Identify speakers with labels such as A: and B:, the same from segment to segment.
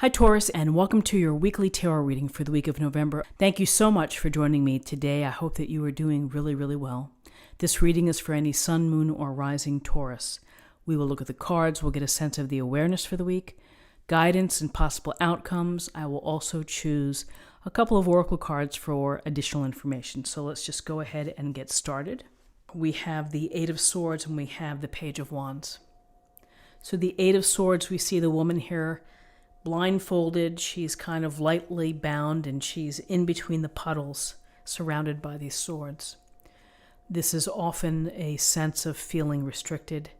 A: Hi Taurus, and welcome to your weekly tarot reading for the week of November. Thank you so much for joining me today. I hope that you are doing really, really well. This reading is for any sun, moon, or rising Taurus. We will look at the cards, we'll get a sense of the awareness for the week, guidance and possible outcomes. I will also choose a couple of oracle cards for additional information. So let's just go ahead and get started. We have the Eight of Swords and we have the Page of Wands. So the Eight of Swords, we see the woman here blindfolded. She's kind of lightly bound and she's in between the puddles surrounded by these swords. This is often a sense of feeling restricted,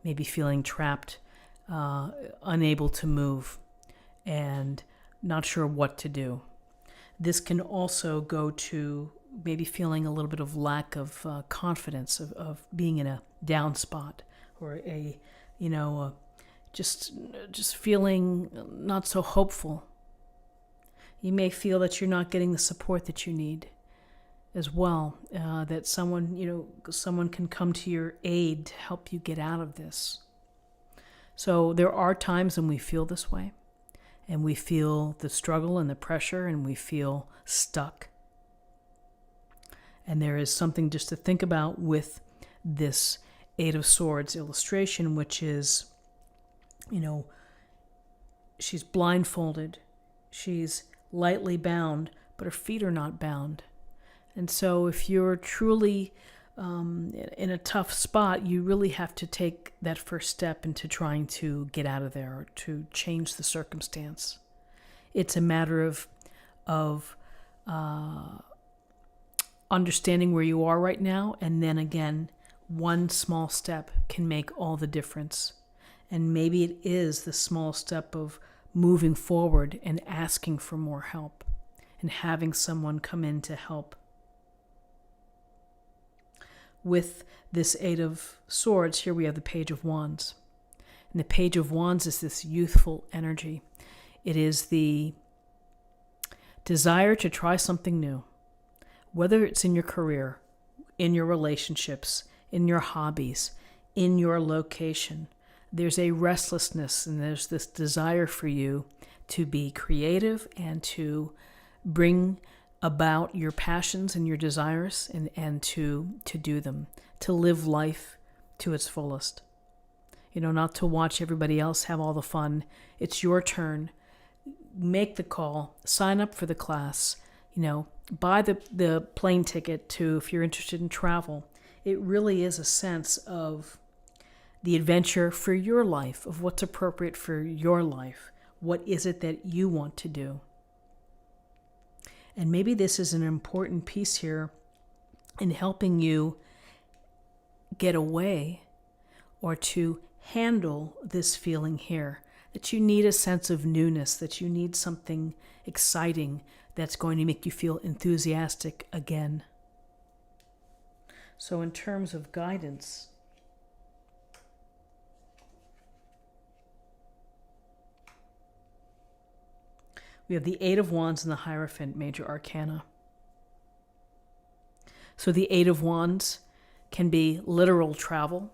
A: maybe feeling trapped, unable to move, and not sure what to do. This can also go to maybe feeling a little bit of lack of confidence, of being in a down spot, or just feeling not so hopeful. You may feel that you're not getting the support that you need as well, that someone can come to your aid to help you get out of this. So there are times when we feel this way, and we feel the struggle and the pressure, and we feel stuck. And there is something just to think about with this Eight of Swords illustration, which is, she's blindfolded, she's lightly bound, but her feet are not bound. And so if you're truly in a tough spot, you really have to take that first step into trying to get out of there or to change the circumstance. It's a matter of understanding where you are right now, and then again, one small step can make all the difference. And maybe it is the small step of moving forward and asking for more help and having someone come in to help. With this Eight of Swords, here we have the Page of Wands. And the Page of Wands is this youthful energy. It is the desire to try something new, whether it's in your career, in your relationships, in your hobbies, in your location. There's a restlessness and there's this desire for you to be creative and to bring about your passions and your desires and to do them, to live life to its fullest. Not to watch everybody else have all the fun. It's your turn. Make the call, sign up for the class, buy the plane ticket to, if you're interested in travel. It really is a sense of the adventure for your life, of what's appropriate for your life. What is it that you want to do? And maybe this is an important piece here in helping you get away or to handle this feeling here, that you need a sense of newness, that you need something exciting that's going to make you feel enthusiastic again. So in terms of guidance, we have the Eight of Wands and the Hierophant, Major Arcana. So the Eight of Wands can be literal travel.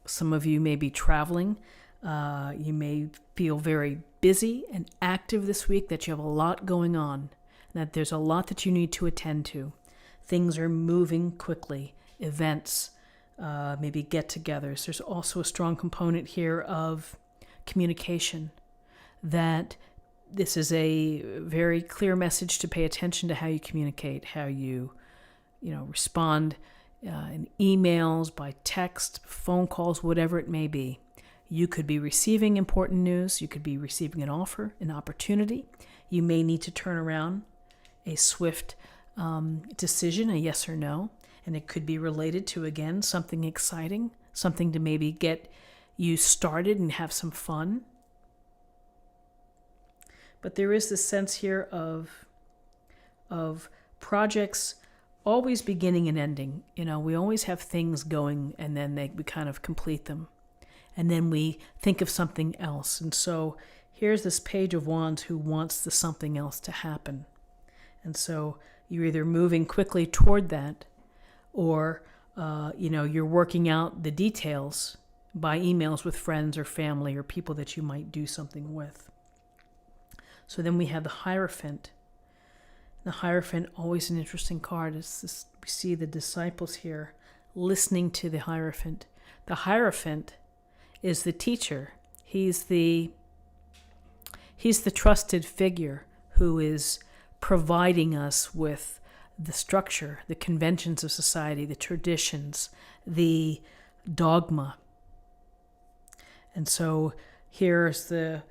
A: Some of you may be traveling. You may feel very busy and active this week, that you have a lot going on, that there's a lot that you need to attend to. Things are moving quickly. Events, maybe get-togethers. There's also a strong component here of communication, that this is a very clear message to pay attention to how you communicate, how you, respond in emails, by text, phone calls, whatever it may be. You could be receiving important news. You could be receiving an offer, an opportunity. You may need to turn around a swift decision, a yes or no. And it could be related to, again, something exciting, something to maybe get you started and have some fun. But there is this sense here of projects always beginning and ending. We always have things going, and then we kind of complete them. And then we think of something else. And so here's this Page of Wands who wants the something else to happen. And so you're either moving quickly toward that, or you're working out the details by emails with friends or family or people that you might do something with. So then we have the Hierophant. The Hierophant, always an interesting card. It's this, we see the disciples here listening to the Hierophant. The Hierophant is the teacher. He's the trusted figure who is providing us with the structure, the conventions of society, the traditions, the dogma. And so here's the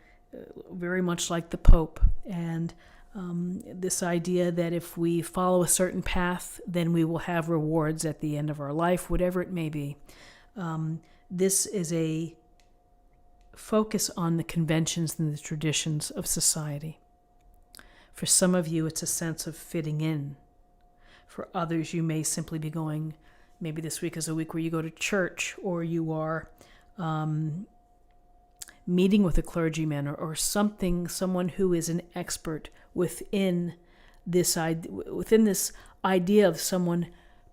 A: very much like the Pope, and this idea that if we follow a certain path, then we will have rewards at the end of our life, whatever it may be. This is a focus on the conventions and the traditions of society. For some of you, it's a sense of fitting in. For others, you may simply be going, maybe this week is a week where you go to church, or you are meeting with a clergyman or someone who is an expert within this idea of someone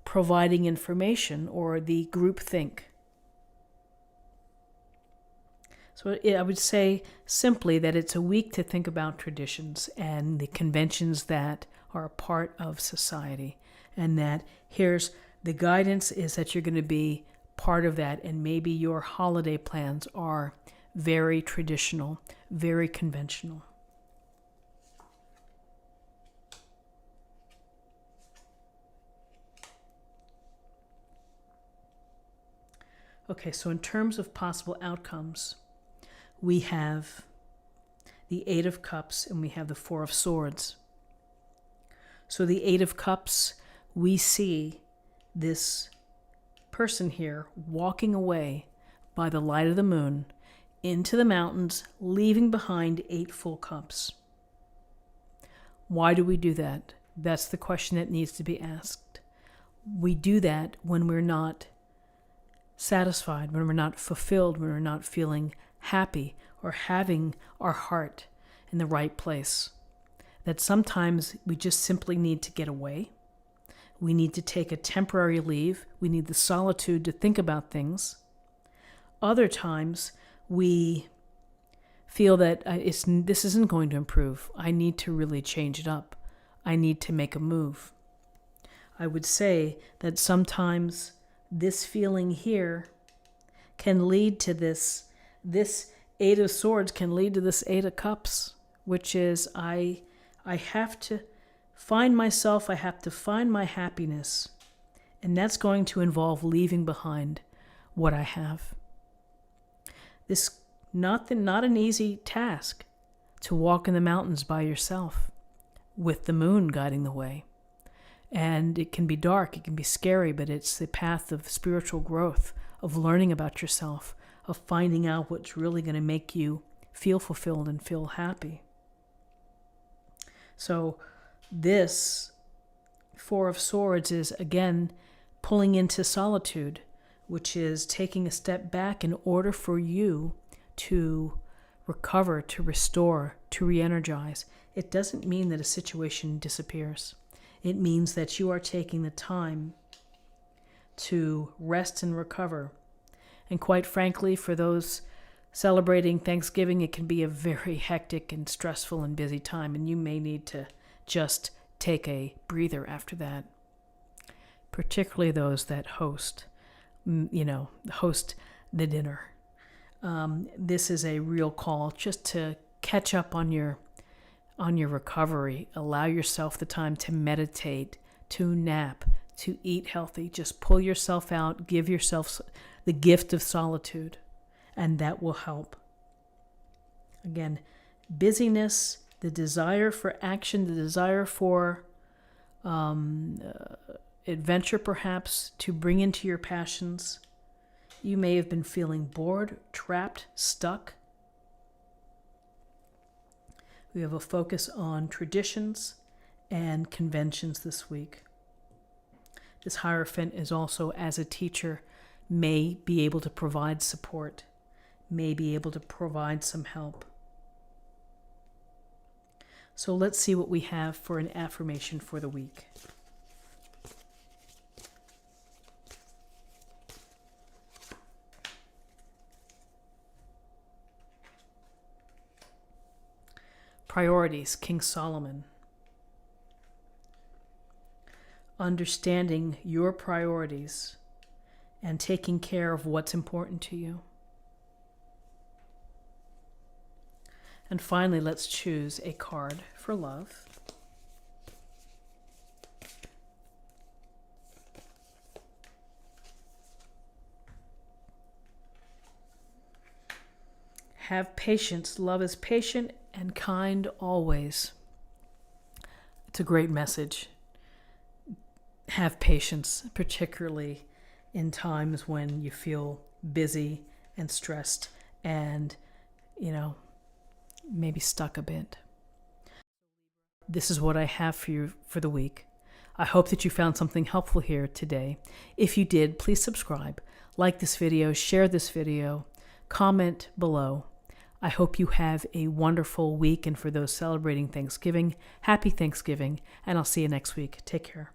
A: providing information, or the groupthink. So I would say simply that it's a week to think about traditions and the conventions that are a part of society, and that here's the guidance is that you're going to be part of that, and maybe your holiday plans are very traditional, very conventional. Okay, so in terms of possible outcomes, we have the Eight of Cups and we have the Four of Swords. So the Eight of Cups, we see this person here walking away by the light of the moon into the mountains, leaving behind 8 full cups. Why do we do that? That's the question that needs to be asked. We do that when we're not satisfied, when we're not fulfilled, when we're not feeling happy or having our heart in the right place. That sometimes we just simply need to get away. We need to take a temporary leave. We need the solitude to think about things. Other times we feel that this isn't going to improve. I need to really change it up. I need to make a move. I would say that sometimes this feeling here can lead to this Eight of Swords can lead to this Eight of Cups, which is I have to find myself, I have to find my happiness, and that's going to involve leaving behind what I have. This not an easy task to walk in the mountains by yourself with the moon guiding the way. And it can be dark, it can be scary, but it's the path of spiritual growth, of learning about yourself, of finding out what's really going to make you feel fulfilled and feel happy. So this Four of Swords is, again, pulling into solitude, which is taking a step back in order for you to recover, to restore, to re-energize. It doesn't mean that a situation disappears. It means that you are taking the time to rest and recover. And quite frankly, for those celebrating Thanksgiving, it can be a very hectic and stressful and busy time, and you may need to just take a breather after that. Particularly those that host the dinner. This is a real call just to catch up on your recovery. Allow yourself the time to meditate, to nap, to eat healthy. Just pull yourself out, give yourself the gift of solitude, and that will help. Again, busyness, the desire for action, the desire for adventure perhaps, to bring into your passions. You may have been feeling bored, trapped, stuck. We have a focus on traditions and conventions this week. This Hierophant is also, as a teacher, may be able to provide support, may be able to provide some help. So let's see what we have for an affirmation for the week. Priorities, King Solomon. Understanding your priorities and taking care of what's important to you. And finally, let's choose a card for love. Have patience. Love is patient and kind always. It's a great message. Have patience, particularly in times when you feel busy and stressed and, maybe stuck a bit. This is what I have for you for the week. I hope that you found something helpful here today. If you did, please subscribe, like this video, share this video, comment below. I hope you have a wonderful week, and for those celebrating Thanksgiving, happy Thanksgiving, and I'll see you next week. Take care.